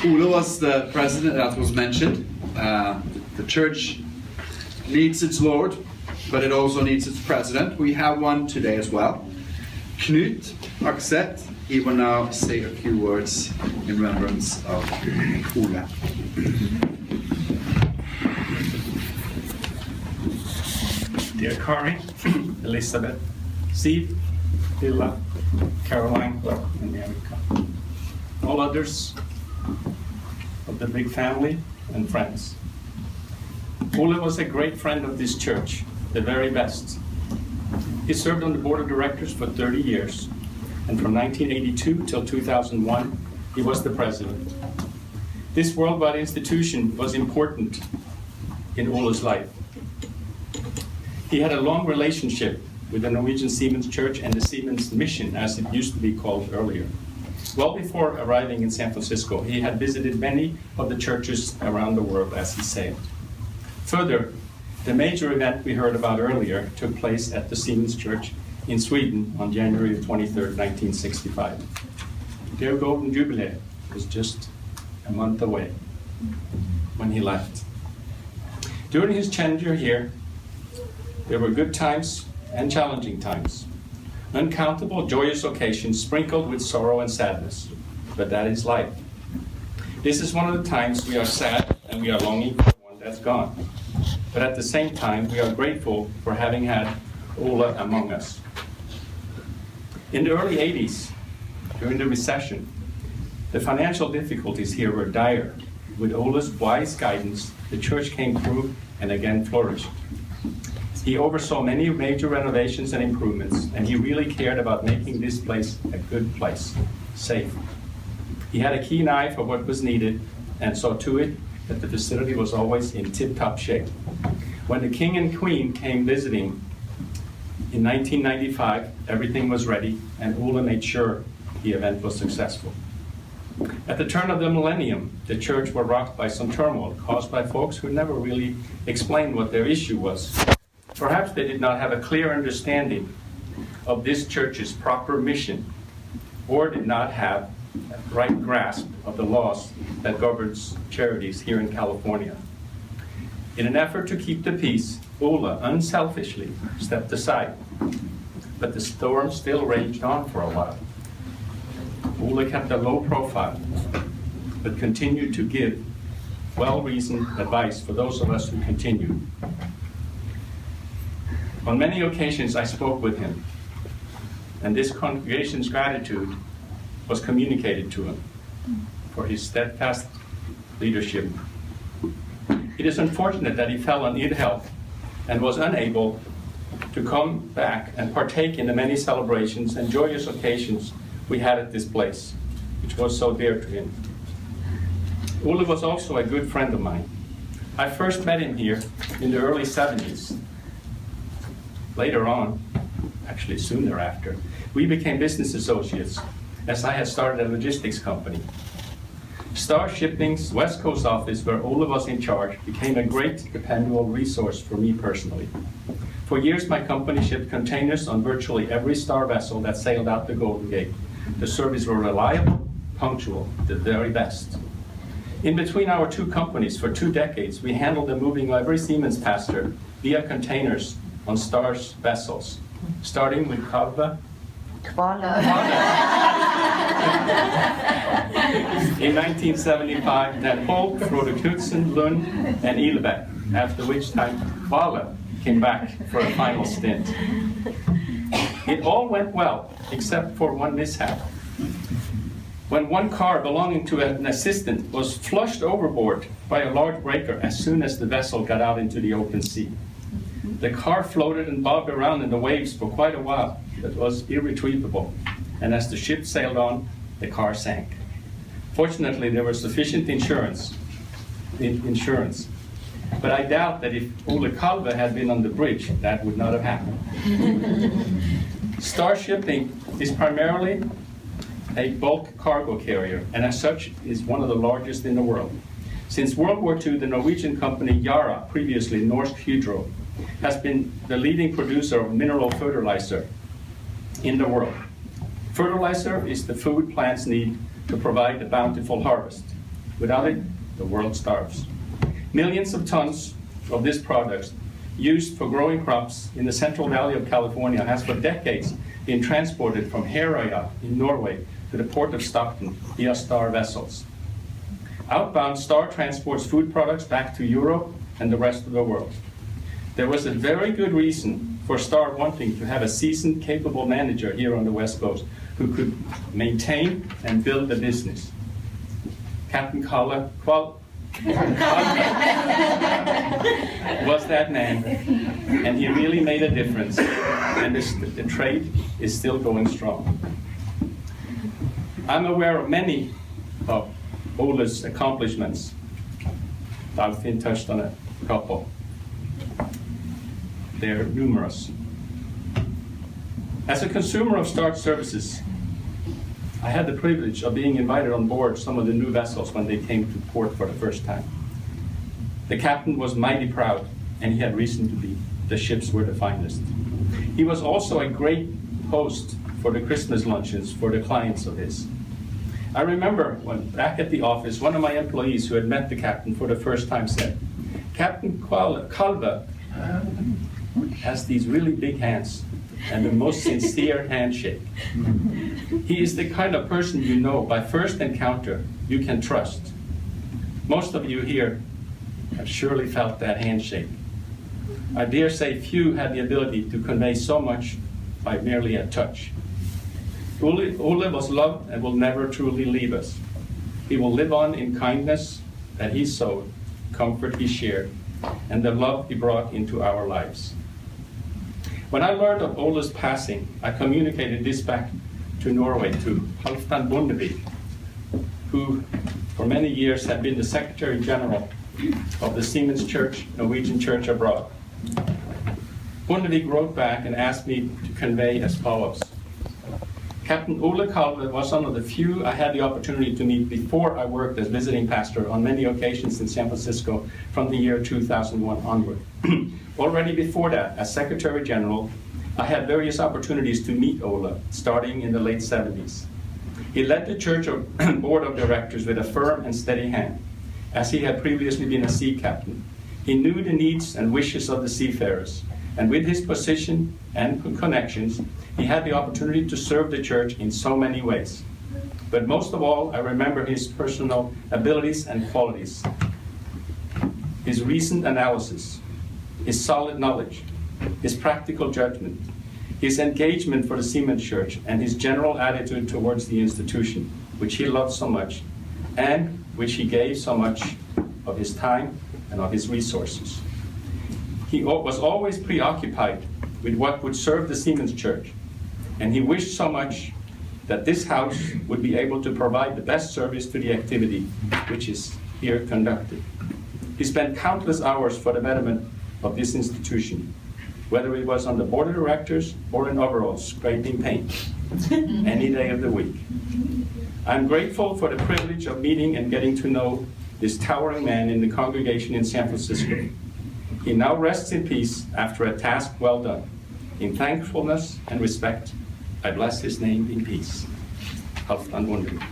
Ole was the president that was mentioned. The church needs its Lord, but it also needs its president. We have one today as well. Knut Akseth, he will now say a few words in remembrance of Ole. Dear Kari, Elizabeth, Siv, Hilla, Caroline, and Erika. All others of the big family and friends. Ole was a great friend of this church, the very best. He served on the board of directors for 30 years, and from 1982 till 2001, he was the president. This worldwide institution was important in Ole's life. He had a long relationship with the Norwegian Seamen's Church and the Seamen's Mission, as it used to be called earlier. Well before arriving in San Francisco, he had visited many of the churches around the world as he sailed. Further, the major event we heard about earlier took place at the Seamen's Church in Sweden on January 23rd, 1965. Their Golden Jubilee was just a month away when he left. During his tenure here, there were good times and challenging times. Uncountable joyous occasions sprinkled with sorrow and sadness, but that is life. This is one of the times we are sad and we are longing for one that's gone. But at the same time, we are grateful for having had Ole among us. In the early 80s, during the recession, the financial difficulties here were dire. With Ole's wise guidance, the church came through and again flourished. He oversaw many major renovations and improvements, and he really cared about making this place a good place, safe. He had a keen eye for what was needed and saw to it that the facility was always in tip-top shape. When the King and Queen came visiting in 1995, everything was ready, and Ole made sure the event was successful. At the turn of the millennium, the church was rocked by some turmoil caused by folks who never really explained what their issue was. Perhaps they did not have a clear understanding of this church's proper mission, or did not have a right grasp of the laws that governs charities here in California. In an effort to keep the peace, Ole unselfishly stepped aside, but the storm still raged on for a while. Ole kept a low profile, but continued to give well-reasoned advice for those of us who continued. On many occasions I spoke with him, and this congregation's gratitude was communicated to him for his steadfast leadership. It is unfortunate that he fell on ill health and was unable to come back and partake in the many celebrations and joyous occasions we had at this place, which was so dear to him. Ole was also a good friend of mine. I first met him here in the early 70s. Later on, actually soon thereafter, we became business associates as I had started a logistics company. Star Shipping's West Coast office, where Ole was in charge, became a great dependable resource for me personally. For years, my company shipped containers on virtually every Star vessel that sailed out the Golden Gate. The service were reliable, punctual, the very best. In between our two companies for 2 decades, we handled the moving of every Siemens passenger via containers on Star's vessels, starting with Kalve in 1975, then Holt, Frode Knudsen, Lund, and Ilbeck, after which time Vale came back for a final stint. It all went well, except for one mishap. When one car belonging to an assistant was flushed overboard by a large breaker as soon as the vessel got out into the open sea. The car floated and bobbed around in the waves for quite a while. It was irretrievable, and as the ship sailed on, the car sank. Fortunately, there was sufficient insurance, but I doubt that if Ole Kalve had been on the bridge, that would not have happened. Star Shipping is primarily a bulk cargo carrier, and as such is one of the largest in the world. Since World War II, the Norwegian company Yara, previously Norsk Hydro, has been the leading producer of mineral fertilizer in the world. Fertilizer is the food plants need to provide a bountiful harvest. Without it, the world starves. Millions of tons of this product used for growing crops in the Central Valley of California has for decades been transported from Herøya in Norway to the port of Stockton via Star vessels. Outbound, Star transports food products back to Europe and the rest of the world. There was a very good reason for Star wanting to have a seasoned, capable manager here on the West Coast who could maintain and build the business. Captain Kalve was that man, and he really made a difference, and the trade is still going strong. I'm aware of many of Ole's accomplishments. Dagfinn touched on a couple. They're numerous. As a consumer of Star services, I had the privilege of being invited on board some of the new vessels when they came to port for the first time. The captain was mighty proud, and he had reason to be. The ships were the finest. He was also a great host for the Christmas luncheons for the clients of his. I remember when back at the office, one of my employees who had met the captain for the first time said, "Captain Kalve has these really big hands and the most sincere handshake. He is the kind of person you know by first encounter you can trust." Most of you here have surely felt that handshake. I dare say few had the ability to convey so much by merely a touch. Ole was loved and will never truly leave us. He will live on in kindness that he sowed, comfort he shared, and the love he brought into our lives. When I learned of Ole's passing, I communicated this back to Norway, to Halvdan Bondevik, who for many years had been the Secretary General of the Siemens Church, Norwegian Church abroad. Bondevik wrote back and asked me to convey as follows. Captain Ole Kalve was one of the few I had the opportunity to meet before I worked as visiting pastor on many occasions in San Francisco from the year 2001 onward. Already before that, as Secretary General, I had various opportunities to meet Ole, starting in the late 70s. He led the church board of directors with a firm and steady hand, as he had previously been a sea captain. He knew the needs and wishes of the seafarers, and with his position and connections, he had the opportunity to serve the church in so many ways. But most of all, I remember his personal abilities and qualities, his recent analysis, his solid knowledge, his practical judgment, his engagement for the Siemens Church, and his general attitude towards the institution, which he loved so much, and which he gave so much of his time and of his resources. He was always preoccupied with what would serve the Siemens Church, and he wished so much that this house would be able to provide the best service to the activity which is here conducted. He spent countless hours for the betterment of this institution, whether it was on the board of directors or in overalls scraping paint, any day of the week. I'm grateful for the privilege of meeting and getting to know this towering man in the congregation in San Francisco. He now rests in peace after a task well done. In thankfulness and respect, I bless his name in peace. Halvdan Bondevik.